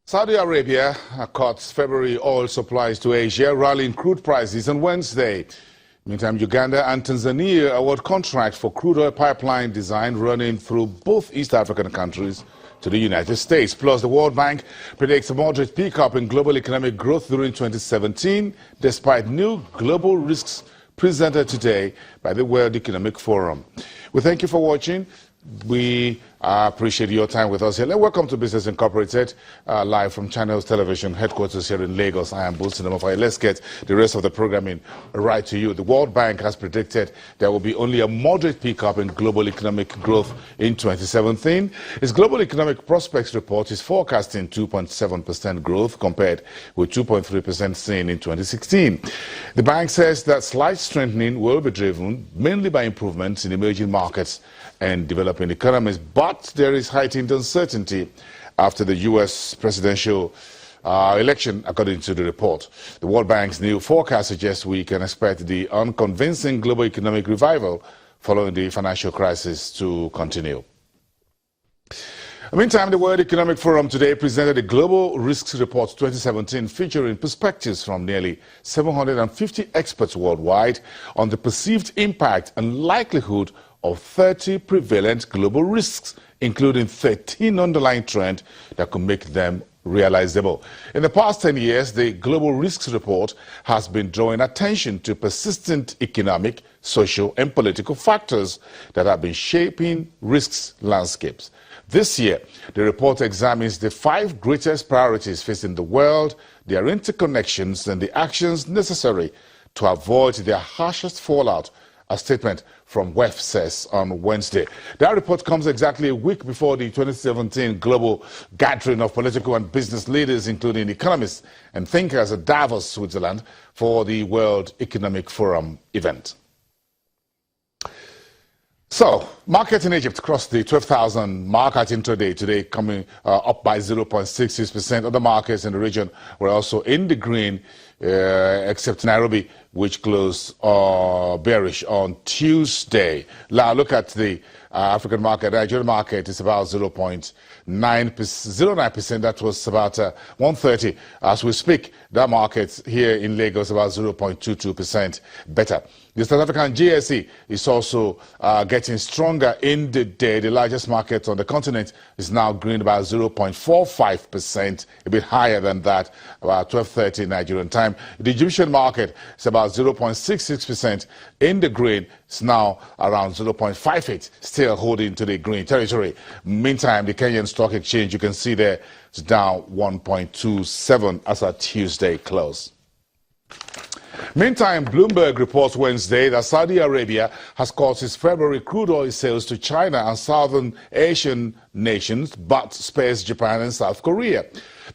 Saudi Arabia cuts February oil supplies to Asia, rallying crude prices on Wednesday. Meantime, Uganda and Tanzania award contract for crude oil pipeline design running through both East African countries to the United States. Plus, the World Bank predicts a moderate pickup in global economic growth during 2017, despite new global risks presented today by the World Economic Forum. We thank you for watching. We appreciate your time with us here. Welcome to Business Incorporated, live from Channels Television headquarters here in Lagos. I am Boosting Namafai. Let's get the rest of the programming right to you. The World Bank has predicted there will be only a moderate pickup in global economic growth in 2017. Its Global Economic Prospects report is forecasting 2.7% growth compared with 2.3% seen in 2016. The bank says that slight strengthening will be driven mainly by improvements in emerging markets and developing economies, but there is heightened uncertainty after the U.S. presidential election, according to the report. The World Bank's new forecast suggests we can expect the unconvincing global economic revival following the financial crisis to continue. Meantime, the World Economic Forum today presented a Global Risks Report 2017 featuring perspectives from nearly 750 experts worldwide on the perceived impact and likelihood of 30 prevalent global risks, including 13 underlying trends that could make them realizable. In the past 10 years, the Global Risks Report has been drawing attention to persistent economic, social, and political factors that have been shaping risks landscapes. This year, the report examines the 5 greatest priorities facing the world, their interconnections, and the actions necessary to avoid their harshest fallout, a statement from WEF says on Wednesday. That report comes exactly a week before the 2017 global gathering of political and business leaders, including economists and thinkers at Davos, Switzerland, for the World Economic Forum event. So, markets in Egypt crossed the 12,000 mark at intraday today, coming up by 0.66%. Other markets in the region were also in the green, except Nairobi, which closed bearish on Tuesday. Now, look at the African market. Nigerian market is about 0.09%. That was about 130. As we speak, that market here in Lagos about 0.22% better. The South African GSE is also getting stronger in the day. The largest market on the continent is now green about 0.45%, a bit higher than that, about 12:30 Nigerian time. The Egyptian market is about 0.66% in the green. It's now around 0.58, still holding to the green territory. Meantime, the Kenyan Stock Exchange, you can see there, is down 1.27 as at Tuesday close. Meantime, Bloomberg reports Wednesday that Saudi Arabia has cut its February crude oil sales to China and Southern Asian nations, but spares Japan and South Korea.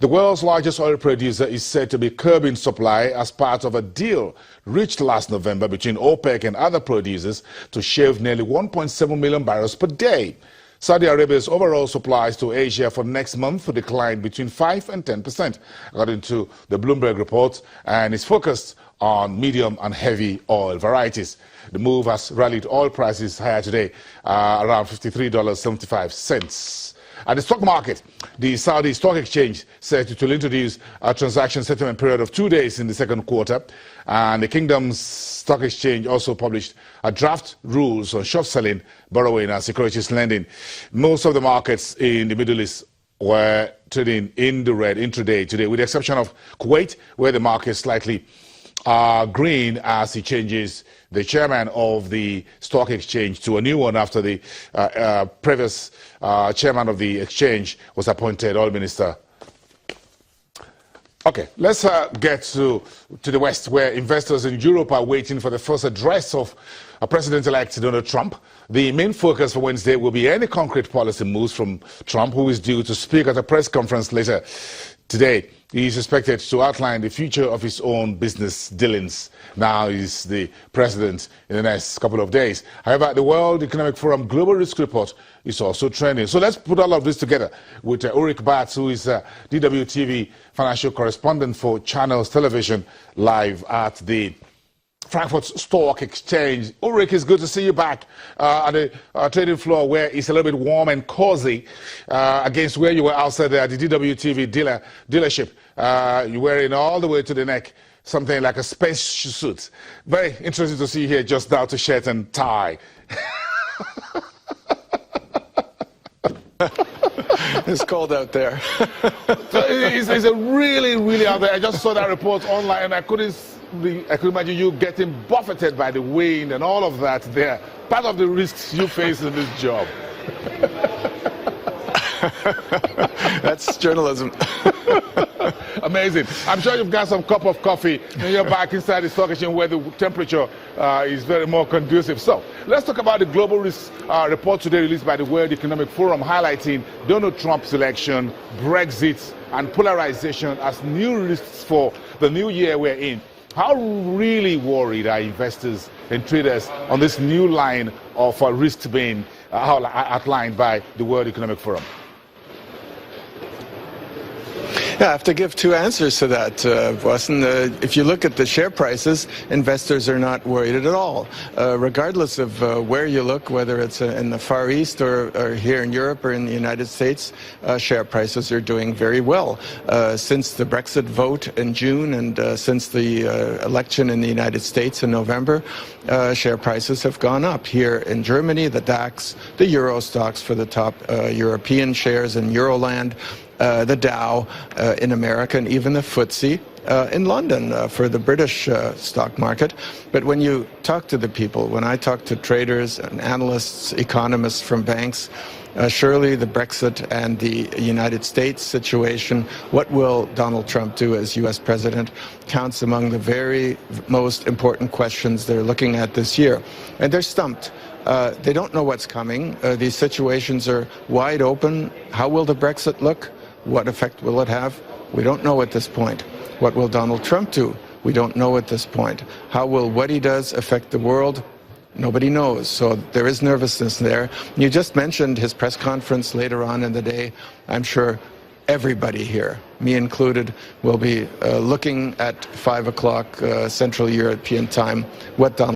The world's largest oil producer is said to be curbing supply as part of a deal reached last November between OPEC and other producers to shave nearly 1.7 million barrels per day. Saudi Arabia's overall supplies to Asia for next month will decline between 5 and 10%, according to the Bloomberg report, and is focused on medium and heavy oil varieties. The move has rallied oil prices higher today, around $53.75. At the stock market, the Saudi Stock Exchange said it will introduce a transaction settlement period of 2 days in the second quarter. And the Kingdom's Stock Exchange also published a draft rules on short selling, borrowing, and securities lending. Most of the markets in the Middle East were trading in the red intraday today, with the exception of Kuwait, where the market is slightly green as he changes the chairman of the stock exchange to a new one after the previous chairman of the exchange was appointed, oil minister. Okay, let's get to the West, where investors in Europe are waiting for the first address of President-elect Donald Trump. The main focus for Wednesday will be any concrete policy moves from Trump, who is due to speak at a press conference later today. He is expected to outline the future of his own business dealings. Now he's the president in the next couple of days. However, the World Economic Forum Global Risk Report is also trending. So let's put all of this together with Ulrich Batz, who is DWTV financial correspondent for Channels Television, live at the Frankfurt Stock Exchange. Ulrich, it's good to see you back at the trading floor where it's a little bit warm and cozy against where you were outside there at the DWTV dealership. You're wearing all the way to the neck something like a space suit. Very interesting to see you here just now to shirt and tie. It's cold out there. So it's a really out there. I just saw that report online and I could imagine you getting buffeted by the wind and all of that there. Part of the risks you face in this job. That's journalism. Amazing. I'm sure you've got some cup of coffee and you're back inside the stock exchange where the temperature is very more conducive. So let's talk about the global risk report today released by the World Economic Forum, highlighting Donald Trump's election, Brexit, and polarization as new risks for the new year we're in. How really worried are investors and traders on this new line of risks being outlined by the World Economic Forum? Yeah, I have to give two answers to that, Boston. If you look at the share prices, investors are not worried at all. Regardless of where you look, whether it's in the Far East or here in Europe or in the United States, share prices are doing very well. Since the Brexit vote in June and since the election in the United States in November, share prices have gone up. Here in Germany, the DAX, the Euro stocks for the top European shares in Euroland, the Dow in America, and even the FTSE in London for the British stock market. But when you talk to the people, when I talk to traders and analysts, economists from banks, surely the Brexit and the United States situation, what will Donald Trump do as U.S. president, counts among the very most important questions they're looking at this year. And they're stumped. They don't know what's coming. These situations are wide open. How will the Brexit look? What effect will it have? We don't know at this point. What will Donald Trump do? We don't know at this point. How will what he does affect the world? Nobody knows. So there is nervousness there. You just mentioned his press conference later on in the day. I'm sure everybody here, me included, will be looking at 5 o'clock Central European time what Donald